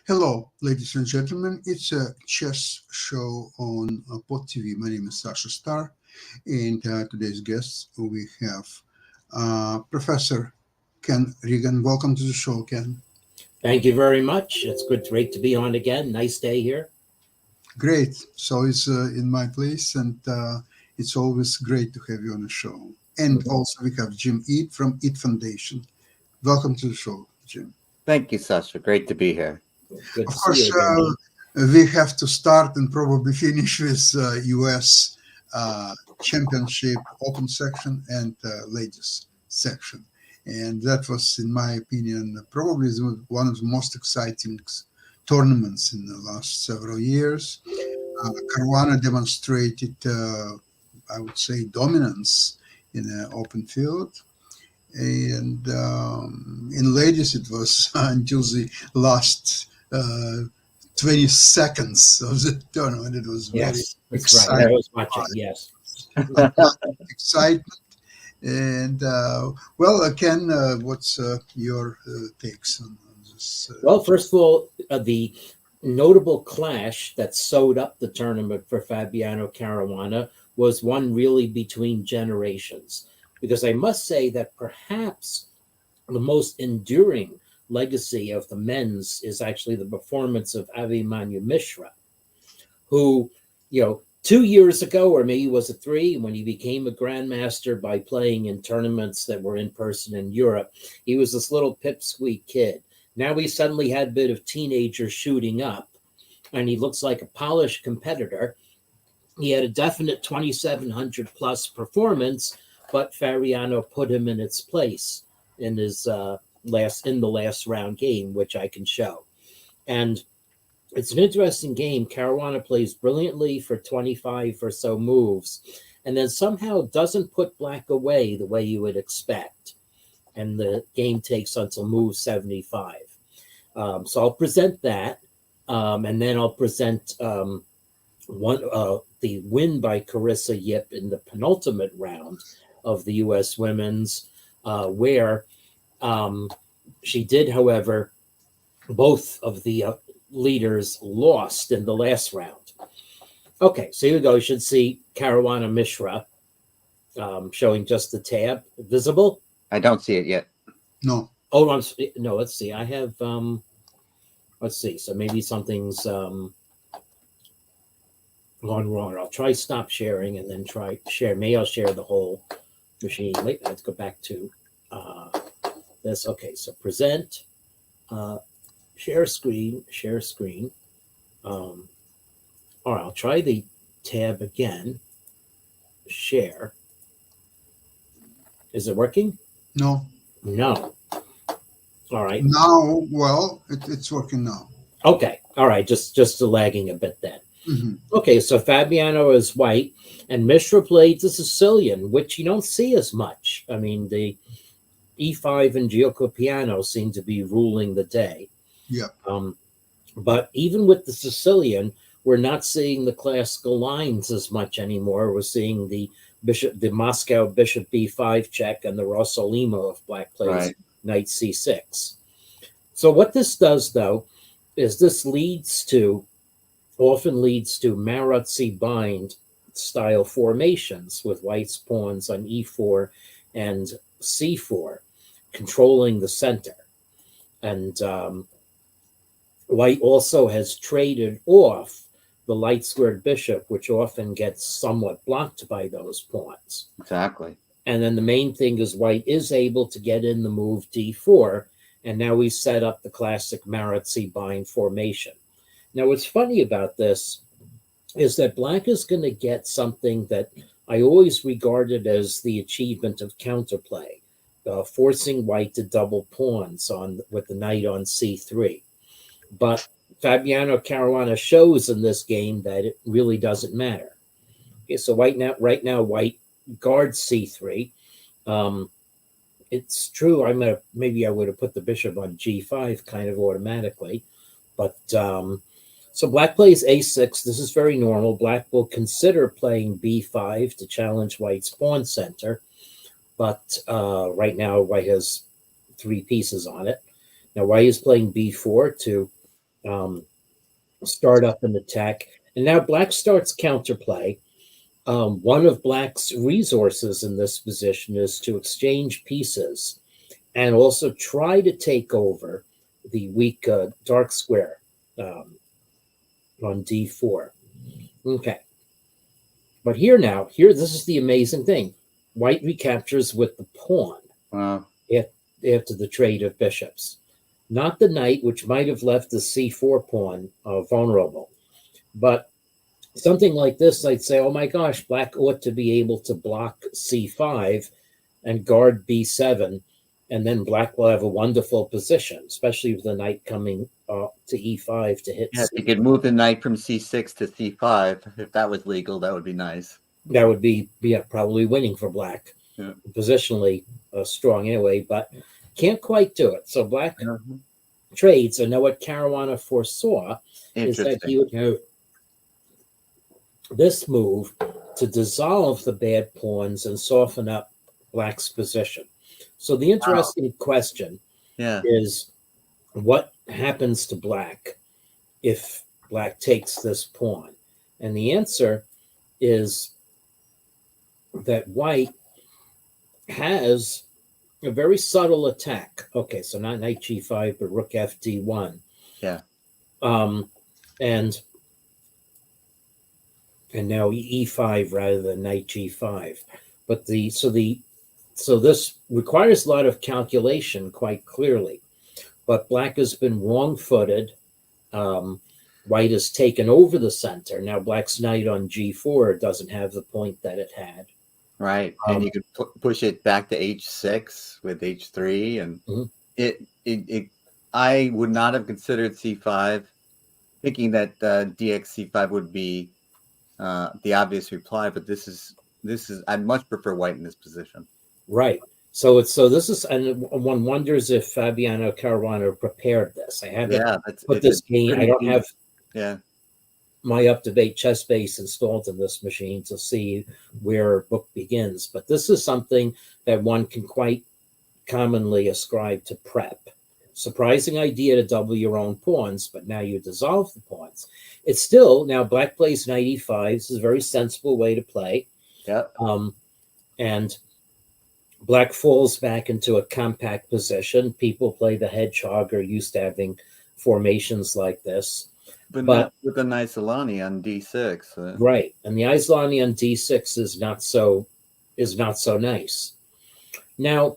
Hello, ladies and gentlemen. It's a chess show on Pod TV. My name is Sasha Star, and today's guests we have Professor Ken Regan. Welcome to the show, Ken. Thank you very much. It's great to be on again. Nice day here. Great. So it's in my place, and it's always great to have you on the show. And Mhm. also we have Jim Eat from Eat Foundation. Welcome to the show, Jim. Thank you, Sasha. Great to be here. Good Of to see course, you again. we have to start and probably finish with U.S. Championship Open section and ladies section, and that was, in my opinion, probably one of the most exciting tournaments in the last several years. Caruana demonstrated, I would say, dominance in the open field. And in ladies, it was until the last 20 seconds of the tournament. It was very Yes, that's right. I exciting, was watching. Yes. excitement. And well, Ken, what's your takes on this? Well, first of all, the notable clash that sewed up the tournament for Fabiano Caruana was one really between generations. Because I must say that perhaps the most enduring legacy of the men's is actually the performance of Abhimanyu Mishra, who, 2 years ago, or maybe was it three, when he became a grandmaster by playing in tournaments that were in person in Europe, he was this little pipsqueak kid. Now he suddenly had a bit of teenager shooting up, and he looks like a polished competitor. He had a definite 2,700 plus performance, but Fariano put him in its place in his the last round game, which I can show. And it's an interesting game. Caruana plays brilliantly for 25 or so moves, and then somehow doesn't put black away the way you would expect. And the game takes until move 75. So I'll present that, and then I'll present the win by Carissa Yip in the penultimate round of the U.S. Women's, where she did, however, both of the leaders lost in the last round. Okay, so here we go. You should see Caruana Mishra showing just the tab visible. I don't see it yet. No. Oh, no. Let's see. I have. Let's see. So maybe something's gone wrong. I'll try stop sharing and then try share. Maybe I'll share the whole machine. Wait, let's go back to this. Okay, so present. Share screen. All right, I'll try the tab again. Share. Is it working? No. No. All right. Now, well, it's working now. Okay. All right. Just lagging a bit then. Hmm. Okay. So Fabiano is white, and Mishra played the Sicilian, which you don't see as much. I mean, the E5 and Gioco Piano seem to be ruling the day. Yeah. But even with the Sicilian, we're not seeing the classical lines as much anymore. We're seeing the Moscow Bishop B5 check and the Rossolimo if black plays Right. Knight C6. So what this does, though, is this often leads to Marazzi bind style formations with white's pawns on E4 and C4, controlling the center. And white also has traded off the light squared bishop, which often gets somewhat blocked by those pawns. Exactly. And then the main thing is white is able to get in the move D4, and now we set up the classic Marazzi bind formation. Now, what's funny about this is that black is going to get something that I always regarded as the achievement of counterplay, forcing white to double pawns with the knight on C3. But Fabiano Caruana shows in this game that it really doesn't matter. Okay, so right now, white guards C3. It's true. Maybe I would have put the bishop on G5 kind of automatically, but so black plays A6. This is very normal. Black will consider playing B5 to challenge white's pawn center, but right now white has 3 pieces on it. Now white is playing B4 to um, start up an attack. And now black starts counterplay. One of black's resources in this position is to exchange pieces and also try to take over the weak dark square on d4. Okay. But here, this is the amazing thing. White recaptures with the pawn Wow. after the trade of bishops. Not the knight, which might have left the c4 pawn vulnerable. But something like this, I'd say, oh my gosh, black ought to be able to block c5 and guard b7, and then black will have a wonderful position, especially with the knight coming to e5 to hit Yeah, if c. you could move the knight from c6 to c5, if that was legal, that would be nice. That would be probably winning for black. Yeah. Positionally strong anyway, but can't quite do it. So black trades, and now what Caruana foresaw is that he would have this move to dissolve the bad pawns and soften up black's position. So the interesting question is what happens to black if black takes this pawn? And the answer is that white has a very subtle attack. Okay, so not knight g5, but rook f d1. Yeah. And now e5 rather than knight g5. But so this requires a lot of calculation, quite clearly. But black has been wrong-footed. White has taken over the center. Now black's knight on g4 doesn't have the point that it had. Right, and you could push it back to h6 with h3, and I would not have considered c5, thinking that dx c5 would be the obvious reply. But this is I'd much prefer white in this position. Right. So this is, and one wonders if Fabiano Caruana prepared this. I haven't put this game. I don't have my up-to-date chess base installed in this machine to see where a book begins. But this is something that one can quite commonly ascribe to prep. Surprising idea to double your own pawns, but now you dissolve the pawns. It's still, now black plays knight e5. This is a very sensible way to play. Yeah. And black falls back into a compact position. People play the hedgehog, are used to having formations like this. But not with the Isolani on d6. Right. And the Isolani on d6 is not so nice. Now,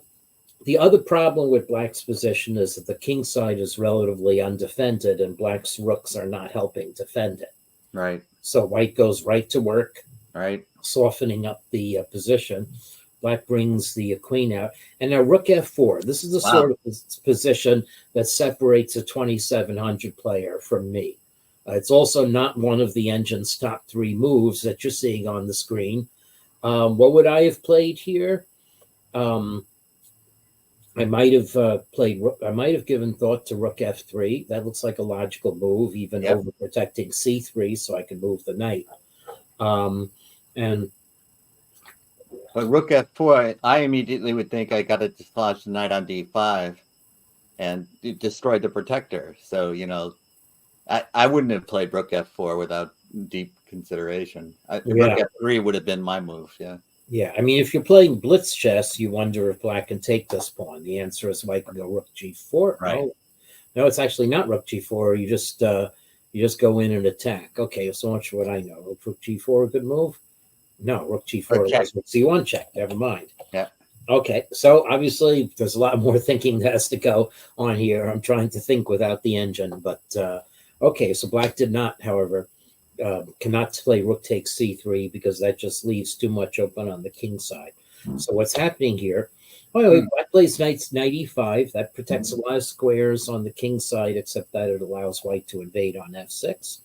the other problem with black's position is that the king side is relatively undefended and black's rooks are not helping defend it. Right. So white goes right to work, right, softening up the position. Black brings the queen out. And now rook f4. This is the sort of position that separates a 2700 player from me. It's also not one of the engine's top 3 moves that you're seeing on the screen. What would I have played here? I might have given thought to rook f3. That looks like a logical move, even over protecting c3, so I can move the knight. But rook f4, I immediately would think I got to dislodge the knight on d5 and destroy the protector. So, I wouldn't have played rook f4 without deep consideration. Rook f3 would have been my move, Yeah, I mean, if you're playing blitz chess, you wonder if black can take this pawn. The answer is white can go rook g4. Right. No, it's actually not rook g4. You just go in and attack. Okay, so much for what I know. Rook g4 a good move? No, rook g4 was rook c1 check. Never mind. Yeah. Okay, so obviously there's a lot more thinking that has to go on here. I'm trying to think without the engine, but okay, so black did not, however, cannot play rook takes c3 because that just leaves too much open on the king side. So what's happening here? Black plays knight e5. That protects a lot of squares on the king side, except that it allows white to invade on f6.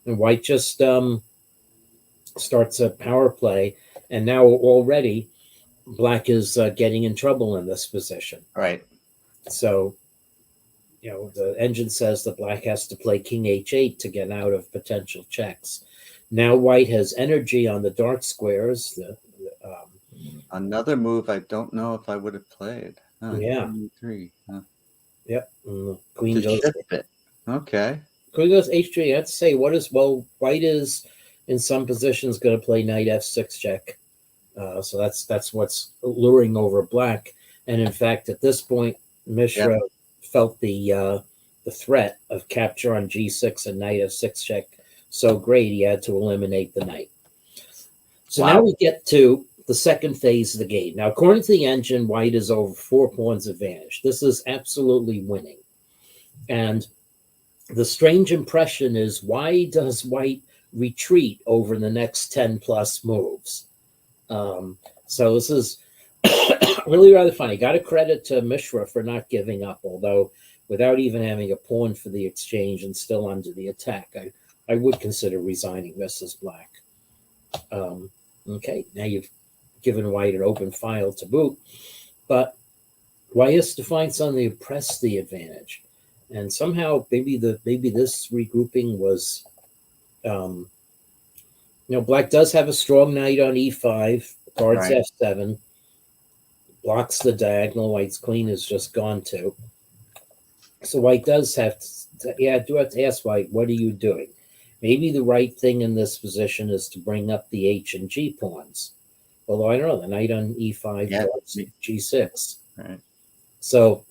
And white just starts a power play, and now already black is getting in trouble in this position. Right. So, the engine says that black has to play king h8 to get out of potential checks. Now white has energy on the dark squares. Another move I don't know if I would have played. Yeah. 3. Yep. Queen goes. Okay. Queen goes H3. I'd say white is in some positions going to play knight F6 check. So that's what's luring over black. And in fact, at this point, Mishra felt the threat of capture on G6 and knight F6 check so great he had to eliminate the knight. So now we get to the second phase of the game. Now, according to the engine, white is over 4 pawns advantage. This is absolutely winning. And the strange impression is, why does white retreat over the next 10 plus moves? So this is really rather funny. Got to credit to Mishra for not giving up, although without even having a pawn for the exchange and still under the attack, I would consider resigning this as black. Okay, now you've given white an open file to boot, but white has to find something to press the advantage. And somehow maybe this regrouping was, black does have a strong knight on E5, guards F7, blocks the diagonal. White's queen is just gone too. So white does have to, do have to ask white, what are you doing? Maybe the right thing in this position is to bring up the H and G pawns. Although I don't know, the knight on E5 guards G6. Right. So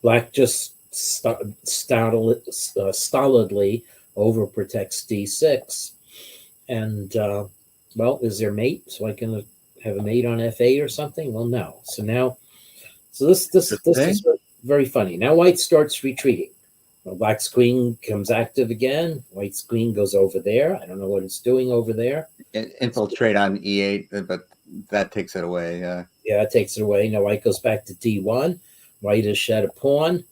black just stolidly overprotects D6. And, is there mate? So I can have a mate on F8 or something? Well, no. So this is very funny. Now white starts retreating. Well, black's queen comes active again. White's queen goes over there. I don't know what it's doing over there. Infiltrate on E8, but that takes it away. Yeah, it takes it away. Now white goes back to D1. White has shed a pawn.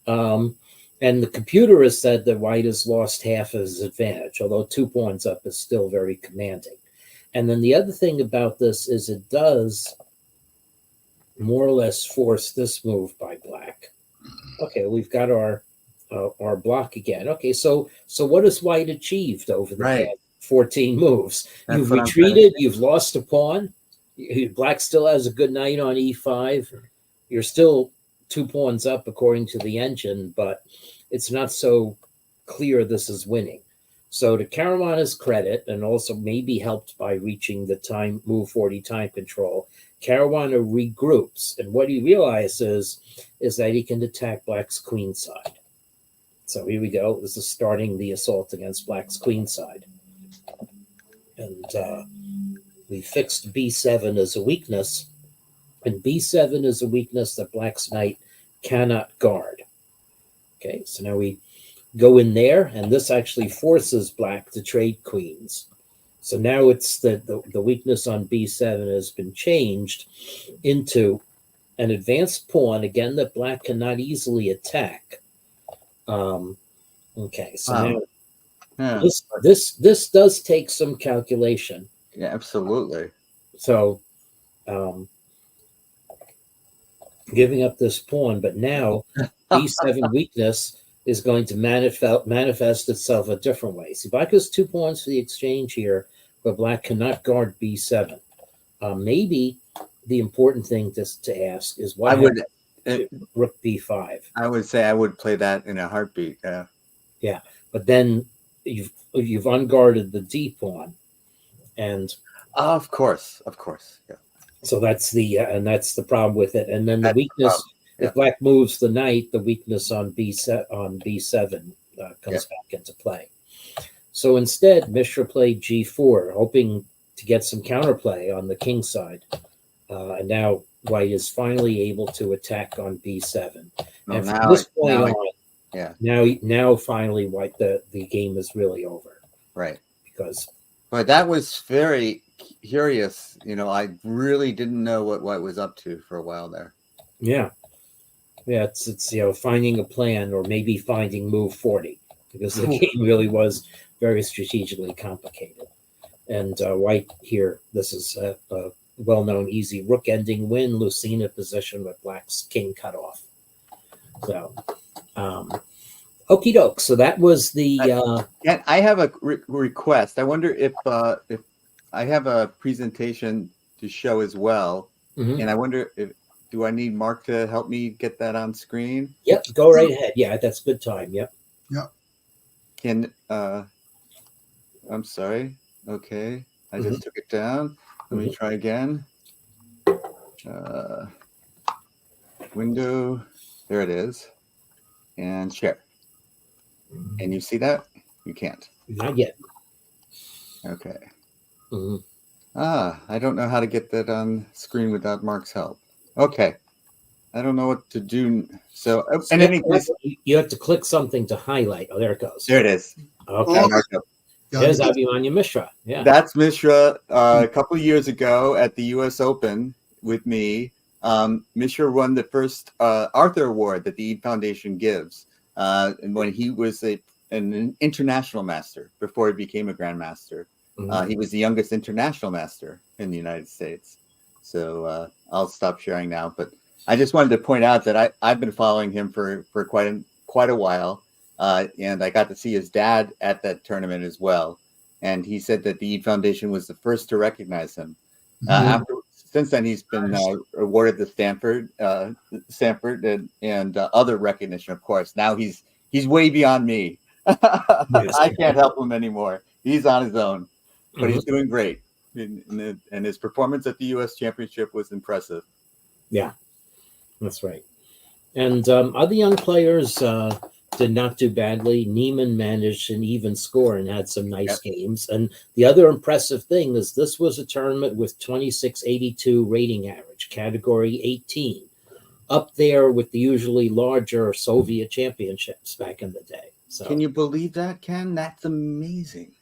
And the computer has said that white has lost half of his advantage, although 2 pawns up is still very commanding. And then the other thing about this is it does more or less force this move by black. Okay, we've got our block again. Okay, so what has white achieved over the past 14 moves? You've retreated, you've lost a pawn. Black still has a good knight on E5. You're still 2 pawns up according to the engine, but it's not so clear this is winning. So to Caruana's credit, and also maybe helped by reaching the move 40 time control, Caruana regroups, and what he realizes is that he can attack black's queen side. So here we go. This is starting the assault against black's queen side. And we fixed B7 as a weakness, and B7 is a weakness that black's knight cannot guard. Okay, so now we go in there, and this actually forces black to trade queens. So now it's the weakness on B7 has been changed into an advanced pawn, again, that black cannot easily attack. Okay, so now this does take some calculation. Yeah, absolutely. So giving up this pawn, but now B7 weakness is going to manifest itself a different way. See, black has 2 pawns for the exchange here, but black cannot guard B7. Maybe the important thing to ask is what happens to rook B5. I would say I would play that in a heartbeat. Yeah, but then you've unguarded the D pawn, and of course, yeah. So that's the problem with it. And then the weakness, if black moves the knight, the weakness on B7 comes back into play. So instead, Mishra played G4, hoping to get some counterplay on the king side. And now white is finally able to attack on B7. And from this point on, now finally white the game is really over. Right. But that was very curious. I really didn't know what white was up to for a while there. Yeah, it's finding a plan, or maybe finding move 40, because the game really was very strategically complicated. And white here, this is a well-known easy rook ending win, Lucena position with black's king cut off. So okie doke. So that was the and I have a request. I wonder if I have a presentation to show as well. And I wonder do I need Mark to help me get that on screen? Yep, go right ahead. Yeah, that's good time. Yep. Can I'm sorry. Okay, I just took it down. Let me try again. Window, there it is, and share. Can you see that? You can't. Not yet. Okay. Mm-hmm. I don't know how to get that on screen without Mark's help. Okay. I don't know what to do. So, in any case, you have to click something to highlight. Oh, there it goes. there it is. Okay. Oh. There's Abhimanyu Mishra. Yeah. That's Mishra. A couple of years ago at the U.S. Open with me, Mishra won the first Arthur Award that the Eid Foundation gives, and when he was an international master before he became a grandmaster. He was the youngest international master in the United States. So I'll stop sharing now. But I just wanted to point out that I've been following him for quite a while. And I got to see his dad at that tournament as well. And he said that the Eid Foundation was the first to recognize him. Since then, he's been awarded the Stanford and other recognition, of course. Now he's way beyond me. I can't help him anymore. He's on his own, but he's doing great. And his performance at the U.S. Championship was impressive. Yeah, that's right. And other young players did not do badly. Neiman managed an even score and had some nice games. And the other impressive thing is this was a tournament with 2682 rating average, category 18, up there with the usually larger Soviet championships back in the day. So, can you believe that, Ken? That's amazing.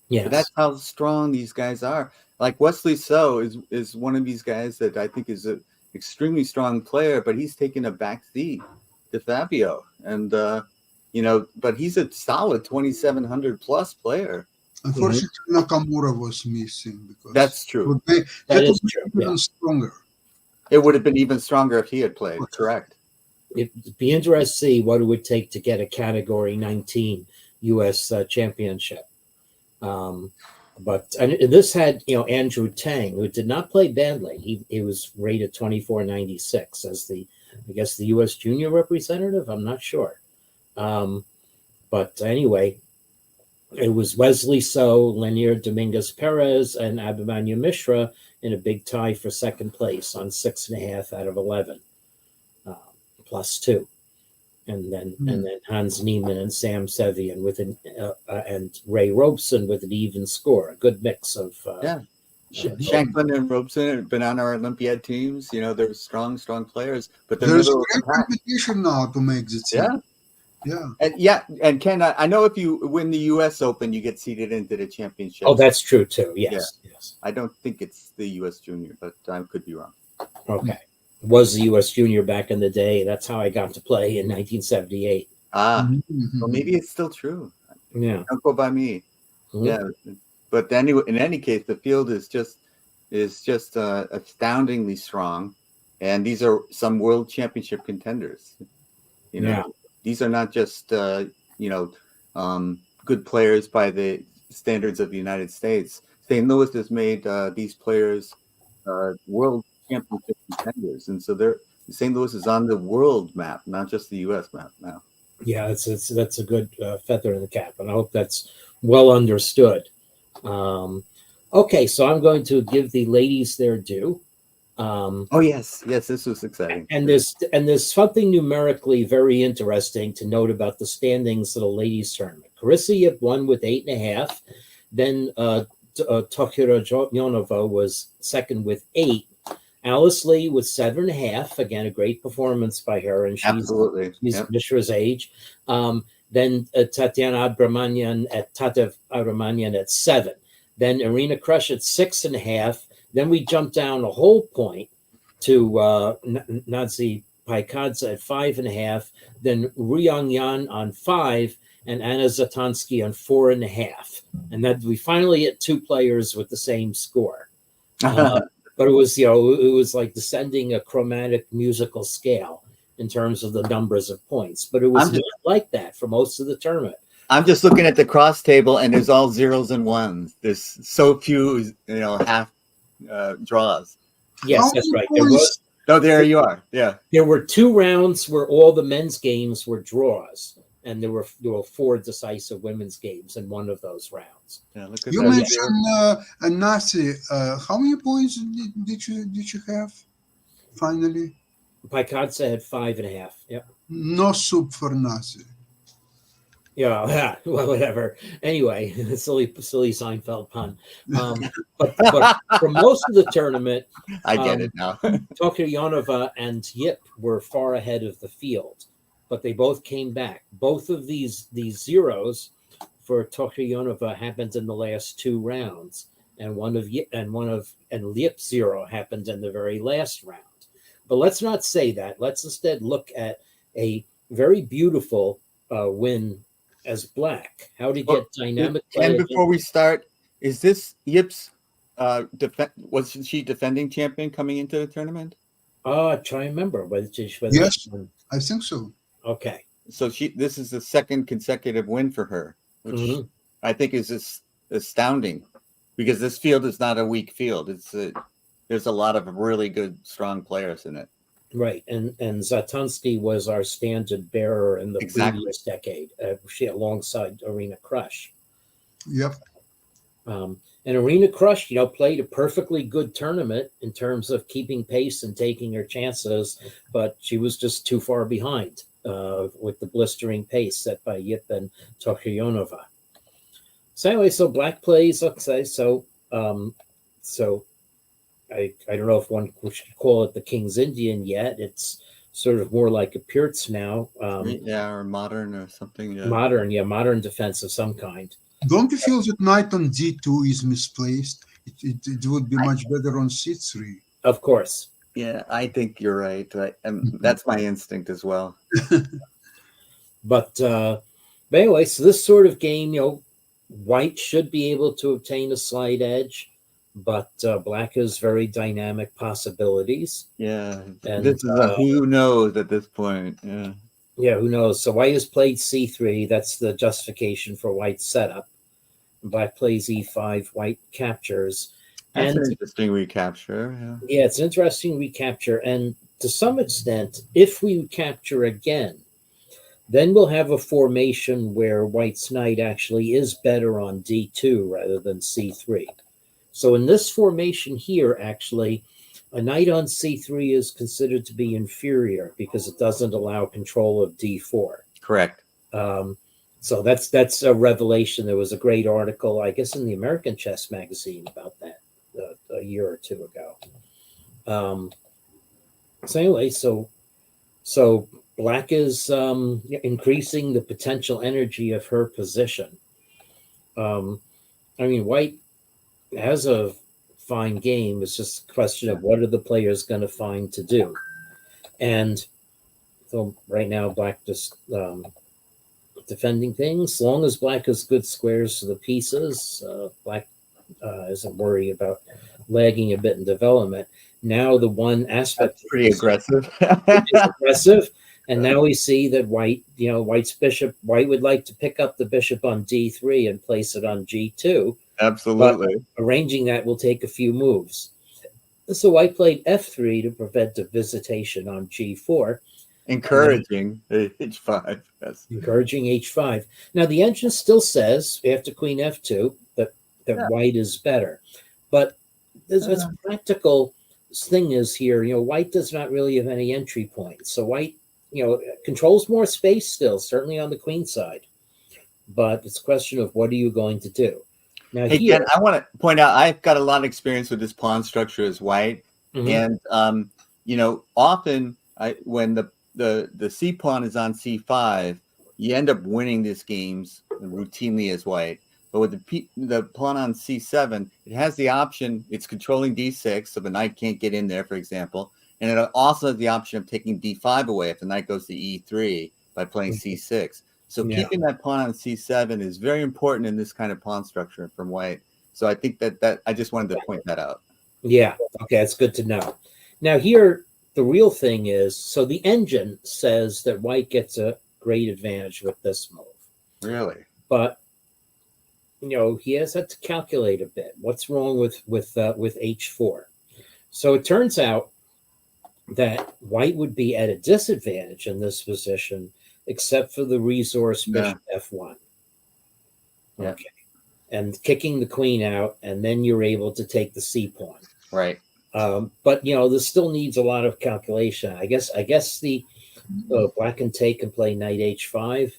Yeah, that's how strong these guys are. Like Wesley So is one of these guys that I think is an extremely strong player, but he's taken a back seat to Fabio, and but he's a solid 2,700 plus player. Unfortunately, Nakamura was missing because that's true. That is true. Even stronger. It would have been even stronger if he had played. Correct. It'd be interesting to see what it would take to get a category 19 U.S. championship. But this had Andrew Tang, who did not play badly. He was rated 2496 as the U.S. junior representative. I'm not sure, but anyway, it was Wesley So, Lanier Dominguez Perez, and Abhimanyu Mishra in a big tie for second place on 6.5 out of 11, +2. And then Hans Niemann and Sam Sevian with and Ray Robeson with an even score, a good mix of Shanklin and Robeson have been on our Olympiad teams. They're strong players, but there's great competition now to make the team. And Ken, I know if you win the U.S. Open, you get seeded into the championship. Oh, that's true too. Yes. I don't think it's the U.S. Junior, but I could be wrong. Okay. Was the U.S. Junior back in the day. That's how I got to play in 1978. Well, maybe it's still true. Yeah. Don't go by me. Yeah. But anyway, in any case, the field is just astoundingly strong. And these are some world championship contenders. These are not just, good players by the standards of the United States. St. Louis has made these players world championship contenders, and so St. Louis is on the world map, not just the U.S. map now. Yeah, that's a good feather in the cap, and I hope that's well understood. Okay, so I'm going to give the ladies their due. Yes, this was exciting. And there's something numerically very interesting to note about the standings of the ladies tournament. Carissa Yip won with 8.5, then Tokira Yonova was second with 8. Alice Lee with 7.5. Again, a great performance by her, and she's Mishra's age. Then Tatiana Abramanian at 7. Then Irina Krush at 6.5. Then we jumped down a whole point to Nazi Paikadze at 5.5. Then Ruyang Yan on 5, and Anna Zatansky on 4.5. And then we finally hit 2 players with the same score. But it was like descending a chromatic musical scale in terms of the numbers of points. But it was not like that for most of the tournament. I'm just looking at the cross table, and there's all zeros and ones. There's so few, half draws. Yes, that's right. Oh, there you are. Yeah. There were 2 rounds where all the men's games were draws, and there were 4 decisive women's games in one of those rounds. Yeah. Look at You that. mentioned a Nazi. How many points did you have finally? Paikadze had 5.5. Yeah. No soup for Nazi. Yeah, well, whatever. Anyway, silly Seinfeld pun. But for most of the tournament, I get it now. Tokyonova and Yip were far ahead of the field, but they both came back. Both of these zeros for Tokyonova happened in the last 2 rounds, and Yip's zero happened in the very last round. But let's not say that. Let's instead look at a very beautiful win as black. How to get dynamic play. And before we start, is this Yip's was she defending champion coming into the tournament? Try to remember whether Yes, I think so. Okay. So this is the 2nd consecutive win for her, which I think is just astounding, because this field is not a weak field. There's a lot of really good, strong players in it. Right, and Zatansky was our standard bearer in the previous decade. She alongside Arena Crush. Yep. And Arena Crush, played a perfectly good tournament in terms of keeping pace and taking her chances, but she was just too far behind with the blistering pace set by Yip and Tokyonova. So anyway, so black plays. Okay, so I don't know if one should call it the King's Indian yet. It's sort of more like a Pirtz now. Or modern or something. Yeah. Modern defense of some kind. Don't you feel that knight on d2 is misplaced? It would be much better on c3. Of course. Yeah, I think you're right. That's my instinct as well. But anyway, so this sort of game, white should be able to obtain a slight edge. But black has very dynamic possibilities. Yeah, and this is who knows at this point. Yeah, who knows? So white has played c3. That's the justification for white's setup. Black plays e5. White captures. That's an interesting recapture. Yeah, it's an interesting recapture. And to some extent, if we capture again, then we'll have a formation where white's knight actually is better on d2 rather than c3. So in this formation here, actually, a knight on c3 is considered to be inferior because it doesn't allow control of d4. Correct. So that's a revelation. There was a great article, I guess, in the American Chess Magazine about that a year or 2 ago. So anyway, so black is increasing the potential energy of her position. White has a fine game. It's just a question of what are the players going to find to do. And so right now, black just defending things. As long as black has good squares to the pieces, black isn't worried about lagging a bit in development. Now the one aspect that's pretty aggressive. is aggressive. And now we see that white would like to pick up the bishop on d3 and place it on g2. Absolutely. But arranging that will take a few moves. So white played f3 to prevent a visitation on g4. Encouraging h5. Yes. Encouraging h5. Now the engine still says after queen f2 that white is better. But this practical thing is here, white does not really have any entry points. So white, controls more space still, certainly on the queen side. But it's a question of what are you going to do? Now, hey, Ken, I want to point out I've got a lot of experience with this pawn structure as white, and often when the c pawn is on c5, you end up winning these games routinely as white. But with the pawn on c7, it has the option. It's controlling d6, so the knight can't get in there, for example, and it also has the option of taking d5 away if the knight goes to e3 by playing c6. So keeping that pawn on c7 is very important in this kind of pawn structure from white. So I think that I just wanted to point that out. Yeah. Okay. That's good to know. Now here, the real thing is, so the engine says that white gets a great advantage with this move. Really? But, he has had to calculate a bit. What's wrong with h4? So it turns out that white would be at a disadvantage in this position, except for the resource bishop f1. Yeah. Okay. And kicking the queen out, and then you're able to take the c pawn. Right. But this still needs a lot of calculation. I guess the black can take and play knight h5.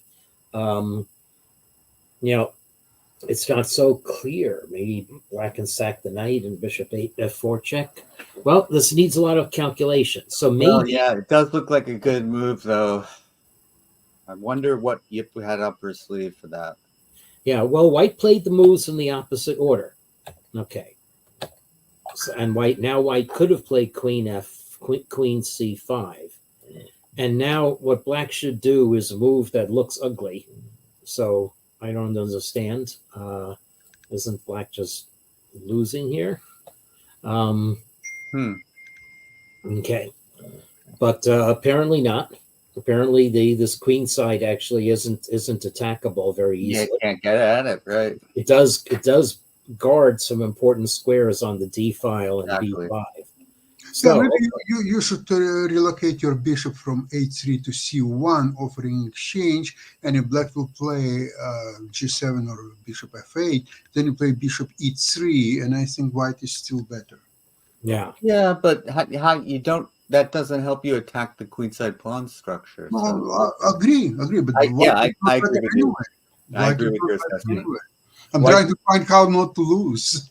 It's not so clear. Maybe black can sack the knight and bishop 8 f4 check. Well, this needs a lot of calculation. So maybe it does look like a good move, though. I wonder what Yip had up her sleeve for that. Yeah, well, white played the moves in the opposite order. Okay. And white could have played queen c5. And now what black should do is a move that looks ugly. So I don't understand. Isn't black just losing here? Okay. But apparently not. Apparently this queen side actually isn't attackable very easily. Yeah, can't get at it, right? It does guard some important squares on the d file and Exactly. b5. So maybe you should relocate your bishop from h3 to c1, offering exchange. And if black will play g7 or bishop f8, then you play bishop e3, and I think white is still better. yeah. Yeah, but how you don't? That doesn't help you attack the queenside pawn structure. So. Well, agree. But I agree I with you. I agree with your assessment. I'm trying to find how not to lose.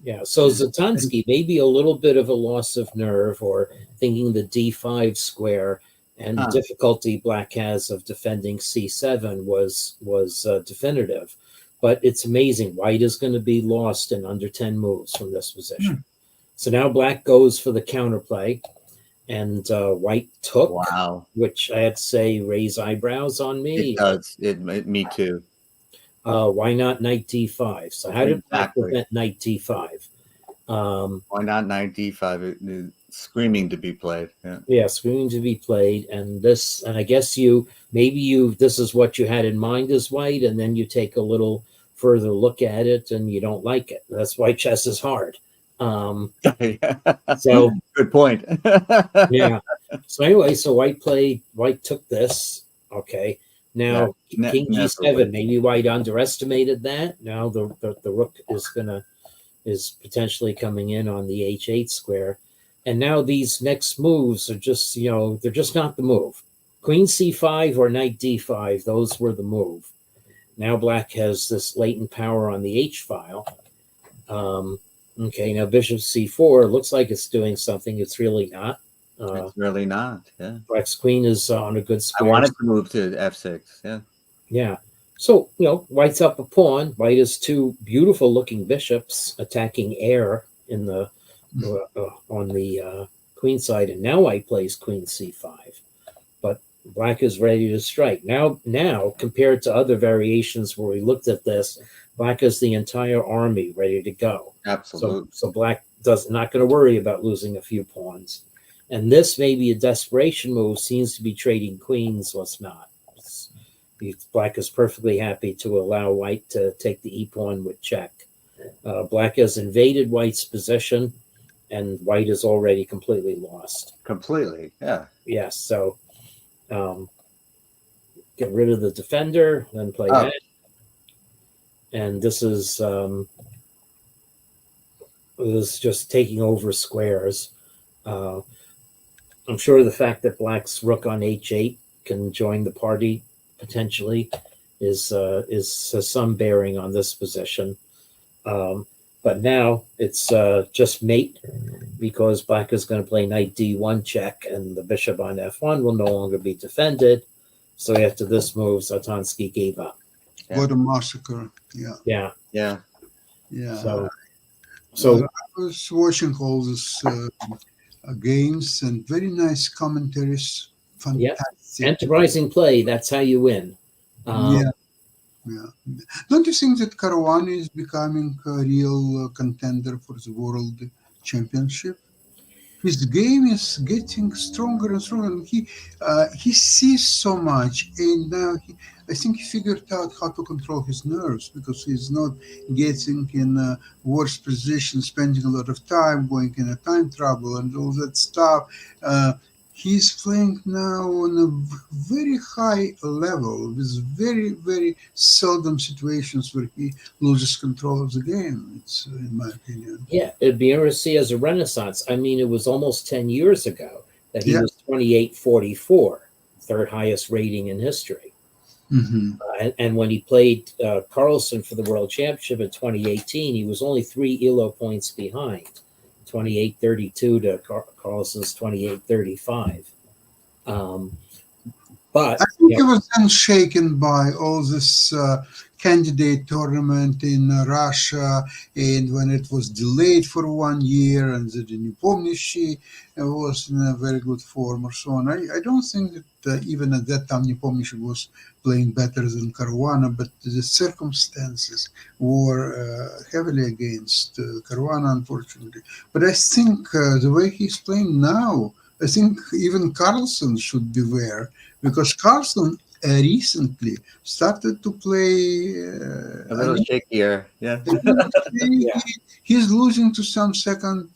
Yeah, so Zatansky, maybe a little bit of a loss of nerve, or thinking the d5 square and the difficulty black has of defending c7 was definitive. But it's amazing. White is going to be lost in under 10 moves from this position. So now black goes for the counterplay, and white took, which I had to say raise eyebrows on me. It does. Me too. Why not knight d5? So how did black prevent knight d5? Why not knight d5? Screaming to be played. Yeah, screaming to be played. And I guess this is what you had in mind as white, and then you take a little further look at it and you don't like it. That's why chess is hard. So good point. Yeah. So anyway, white took this. Okay. Now king g7. Maybe white underestimated that. Now the rook is potentially coming in on the h8 square. And now these next moves are just, they're just not the move. Queen c5 or knight d5, those were the move. Now black has this latent power on the h file. Okay, now bishop c4 looks like it's doing something. It's really not. It's really not. Yeah. Black's queen is on a good square. I wanted to move to f6. Yeah. Yeah. So, white's up a pawn. White has two beautiful looking bishops attacking air in the on the queen side, and now white plays queen c5. But black is ready to strike. Now compared to other variations where we looked at this, black has the entire army ready to go. Absolutely. So black not going to worry about losing a few pawns. And this may be a desperation move, seems to be trading queens, was not. Black is perfectly happy to allow white to take the e-pawn with check. Black has invaded white's position, and white is already completely lost. Completely, yeah. Yes, so get rid of the defender, then play that. And this is just taking over squares. I'm sure the fact that black's rook on h8 can join the party potentially has some bearing on this position. But now it's just mate, because black is going to play knight d1 check, and the bishop on f1 will no longer be defended. So after this move, Zatansky gave up. What a massacre. Yeah. So I was watching all these games, and very nice commentaries. Fantastic. Enterprising play. That's how you win. Yeah. Don't you think that Caruana is becoming a real contender for the world championship? his game is getting stronger and stronger. And he sees so much, and now I think he figured out how to control his nerves because he's not getting in a worse position, spending a lot of time going in a time trouble and all that stuff. He's playing now on a very high level with very, very seldom situations where he loses control of the game. It's in my opinion. Yeah, it'd be interesting to see as a renaissance. I mean, it was almost 10 years ago that he Yeah. was 28-44, third highest rating in history. Hmm. And when he played Carlsen for the World Championship in 2018, he was only 3 ELO points behind, 28-32 to Carlsen's 28-35. But I think he was then shaken by all this candidate tournament in Russia, and when it was delayed for 1 year, and the Nepomniachtchi was in a very good form, or so on. I don't think that even at that time Nepomniachtchi was playing better than Caruana, but the circumstances were heavily against Caruana, unfortunately. But I think the way he's playing now, I think even Carlsen should beware because Carlsen recently started to play A little shakier. Yeah. Yeah. He's losing to some second.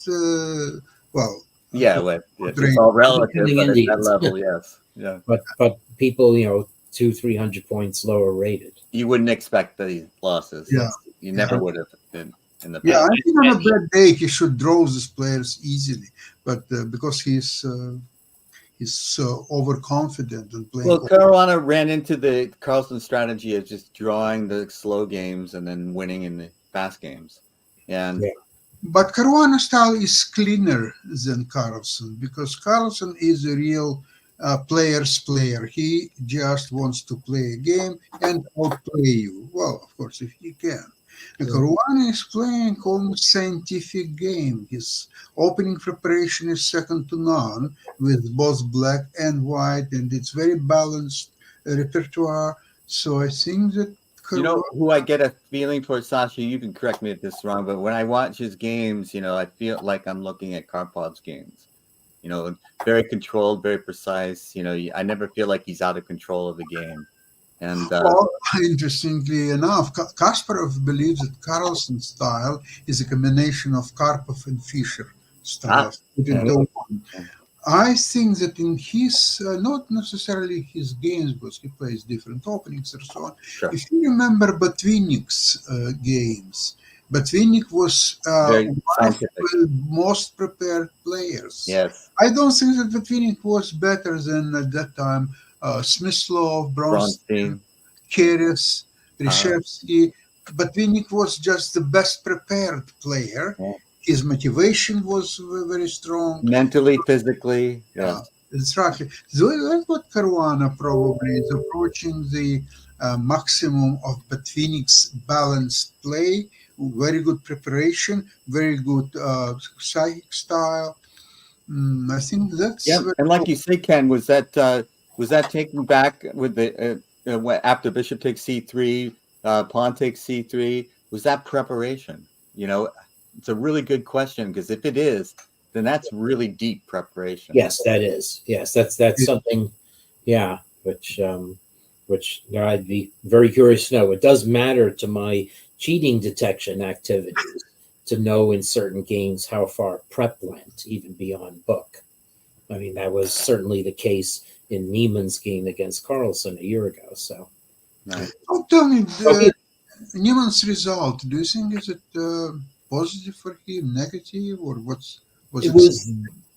Well, Yeah, it's all relative, The but at that Indians. level, yes. Yeah. but people, 200-300 points lower rated. You wouldn't expect these losses. Yeah. You never Yeah. would have in the past. Yeah, I think on a bad day he should draw these players easily, but because he's overconfident and playing. Well, Caruana ran into the Carlsen strategy of just drawing the slow games and then winning in the fast games. And Yeah. But Caruana style is cleaner than Carlsen because Carlsen is a real player's player. He just wants to play a game and outplay you. Well, of course, if he can. And Caruana is playing almost scientific game. His opening preparation is second to none with both black and white, and it's very balanced repertoire. So I think that you know who I get a feeling for, Sasha? You can correct me if this is wrong, but when I watch his games, I feel like I'm looking at Karpov's games. Very controlled, very precise. I never feel like he's out of control of the game. And interestingly enough, Kasparov believes that Carlsen's style is a combination of Karpov and Fischer styles. I think that in his, not necessarily his games, because he plays different openings and so on. Sure. If you remember Botvinnik's games, Botvinnik was one of the most prepared players. Yes. I don't think that Botvinnik was better than at that time Smyslov, Bronstein, Keres, Reshevsky. Botvinnik was just the best prepared player. Yeah. His motivation was very strong. Mentally, physically. Yeah. That's right. So that's what Caruana probably is approaching the maximum of Botvinnik's balanced play, very good preparation, very good psychic style. I think that's and like you say, Ken, was that taken back with the after Bishop takes C3, Pawn takes C3? Was that preparation? It's a really good question because if it is, then that's really deep preparation. Yes, that is. Yes, that's something. Yeah, which I'd be very curious to know. It does matter to my cheating detection activities to know in certain games how far prep went, even beyond book. I mean, that was certainly the case in Niemann's game against Carlsen a year ago. So, tell me Niemann's result. Do you think is it positive for him, negative, or was it? Was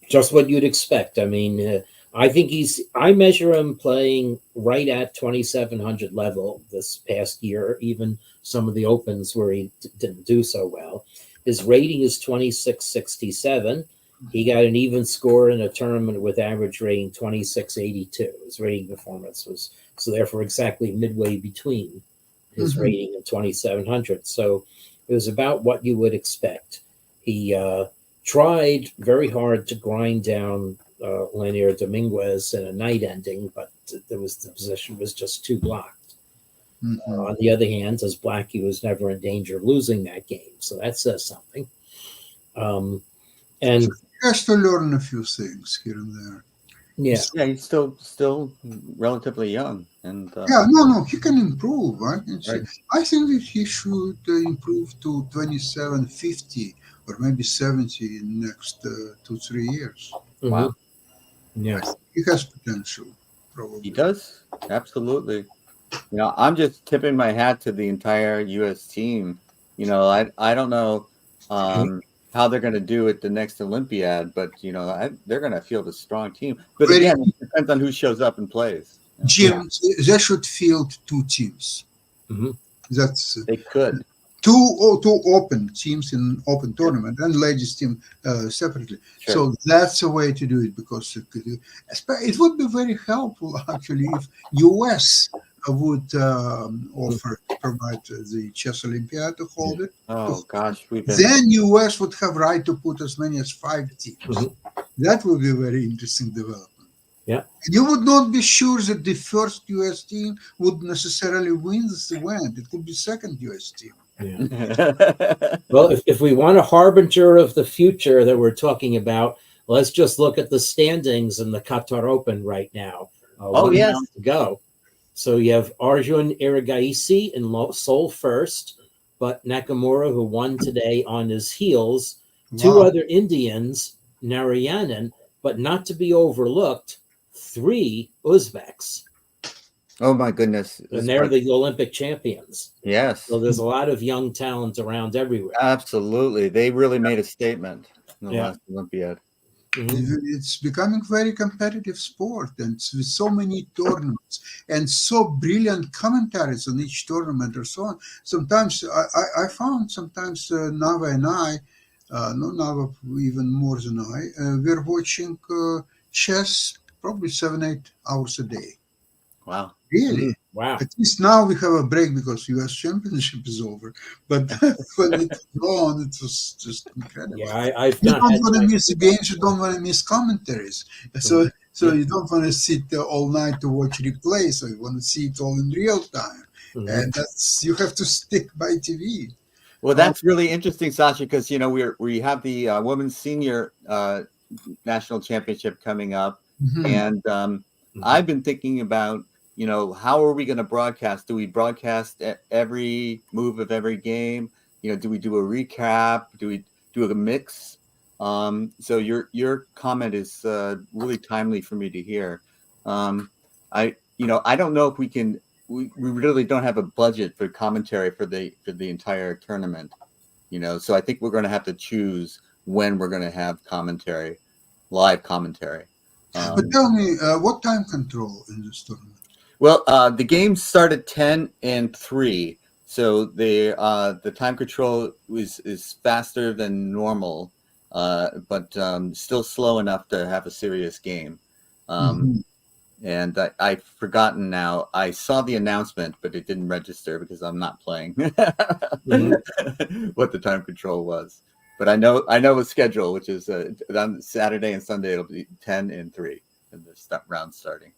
just what you'd expect. I mean, I think I measure him playing right at 2,700 level this past year. Even some of the opens where he didn't do so well. His rating is 2667. He got an even score in a tournament with average rating 2682. His rating performance was therefore exactly midway between his rating and 2,700. So it was about what you would expect. He tried very hard to grind down Lanier Dominguez in a night ending, but the position was just too blocked. On the other hand, as black, he was never in danger of losing that game. So that says something. And has to learn a few things here and there. Yeah. Yeah, he's still relatively young, and Yeah, no, he can improve. Right? right. I think that he should improve to 27, 50, or maybe 70 in the next 2-3 years. Wow. Yeah. He has potential, probably. He does, absolutely. I'm just tipping my hat to the entire U.S. team. I don't know how they're going to do at the next Olympiad, but they're going to field a strong team. But Very- again, it depends on who shows up and plays. Jim, they should field 2 teams. Mm-hmm. That's They could. two open teams in open tournament and ladies team separately. Sure. So that's a way to do it, because it would be very helpful actually if US would offer provide the chess Olympiad to hold it. Oh gosh, we've been. Then US would have right to put as many as 5 teams. Mm-hmm. That would be a very interesting development. Yeah. You would not be sure that the first US team would necessarily win this event. It could be second US team. Yeah. Well, if we want a harbinger of the future that we're talking about, let's just look at the standings in the Qatar Open right now. Oh, one yes. round to go. So you have Arjun Erigaisi in sole first, but Nakamura, who won today, on his heels. Two Wow. other Indians, Narayanan, but not to be overlooked, 3 Uzbeks. Oh my goodness! And they're the Olympic champions. Yes, So there's a lot of young talent around everywhere. absolutely. They really made a statement in the Yeah. last Olympiad. Mhm. It's becoming very competitive sport, and with so many tournaments and so brilliant commentaries on each tournament or so on. Sometimes I found Nava and I, no Nava even more than I, we're watching chess probably 7-8 hours a day. Wow. Really? Wow. At least now we have a break because U.S. Championship is over. But when it was on, it was just incredible. Yeah, I've You not don't had want to time miss the games. You don't want to miss commentaries. So you don't want to sit all night to watch replay. So you want to see it all in real time. Mhm. And you have to stick by TV. Well, that's really interesting, Sasha, because we have the women's senior national championship coming up, Mhm. and I've been thinking about how are we going to broadcast? Do we broadcast every move of every game? Do we do a recap? Do we do a mix? So your comment is really timely for me to hear. I don't know if we can. We really don't have a budget for commentary for the entire tournament. So I think we're going to have to choose when we're going to have commentary, live commentary. But tell me, what time control in this tournament? Well, the games start at 10 and 3, so the time control is faster than normal, but still slow enough to have a serious game. And I've forgotten now. I saw the announcement, but it didn't register because I'm not playing what the time control was. But I know the schedule, which is on Saturday and Sunday it'll be 10 and 3, and the round starting.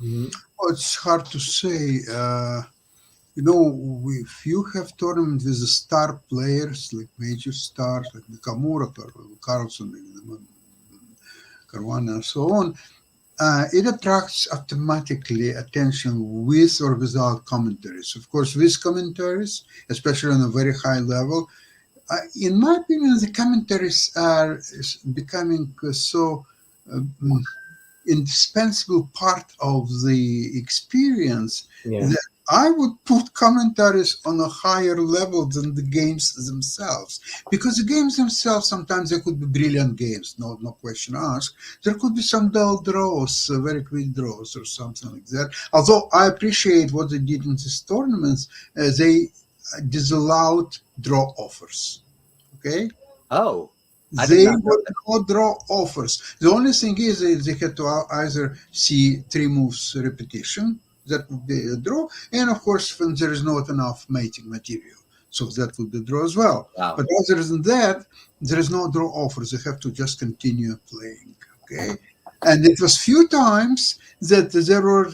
Well, it's hard to say. If you have tournament with the star players, like major stars, like Nakamura, Carlson, Caruana, and so on, it attracts automatically attention with or without commentaries. Of course, with commentaries, especially on a very high level, in my opinion, the commentaries are becoming so indispensable part of the experience that I would put commentaries on a higher level than the games themselves, because the games themselves, sometimes they could be brilliant games, no question asked. There could be some dull draws, very quick draws or something like that. Although I appreciate what they did in these tournaments, they disallowed draw offers. Okay? Oh. They would not draw offers. The only thing is they had to either see 3 moves repetition, that would be a draw, and of course when there is not enough mating material, so that would be a draw as well. Wow. But other than that, there is no draw offers. They have to just continue playing. Okay, and it was few times that there were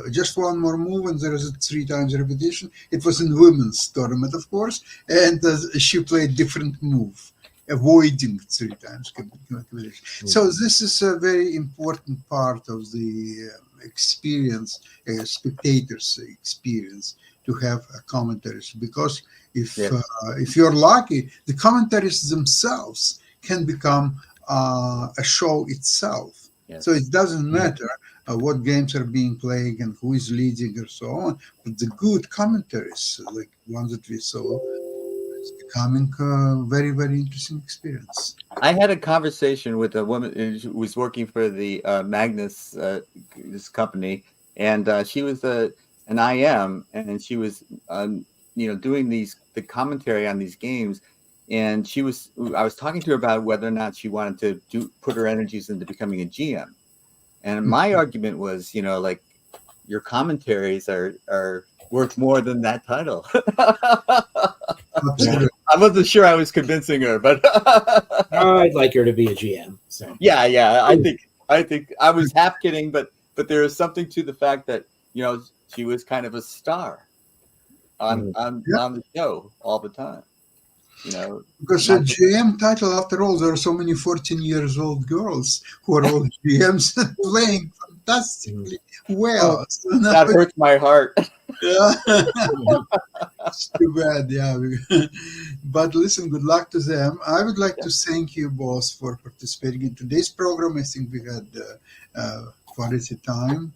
just one more move and there is 3 times repetition. It was in women's tournament, of course, and she played different move. avoiding 3 times competition. So this is a very important part of the experience, spectators' experience, to have commentaries, because if you're lucky, the commentaries themselves can become a show itself. Yes. So it doesn't matter what games are being played and who is leading and so on, but the good commentaries, like ones that we saw, is becoming a very, very interesting experience. I had a conversation with a woman who was working for the Magnus, this company, and she was an IM, and she was, doing the commentary on these games, and I was talking to her about whether or not she wanted to put her energies into becoming a GM, and my argument was, like, your commentaries are worth more than that title. Absolutely. I wasn't sure I was convincing her, but I'd like her to be a GM. So yeah. I think I was half kidding, but there is something to the fact that she was kind of a star on the show all the time. Because a GM title, after all, there are so many 14 years old girls who are all GMs and playing fantastically well. So that hurts my heart. Yeah. It's too bad, yeah. But listen, good luck to them. I would like to thank you both for participating in today's program. I think we had quality time,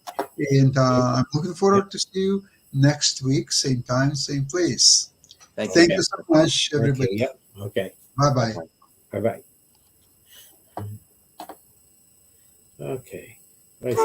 and I'm looking forward to see you next week, same time, same place. Thank you so much, everybody. Yep. Okay. Bye-bye. Bye-bye. Okay. Right.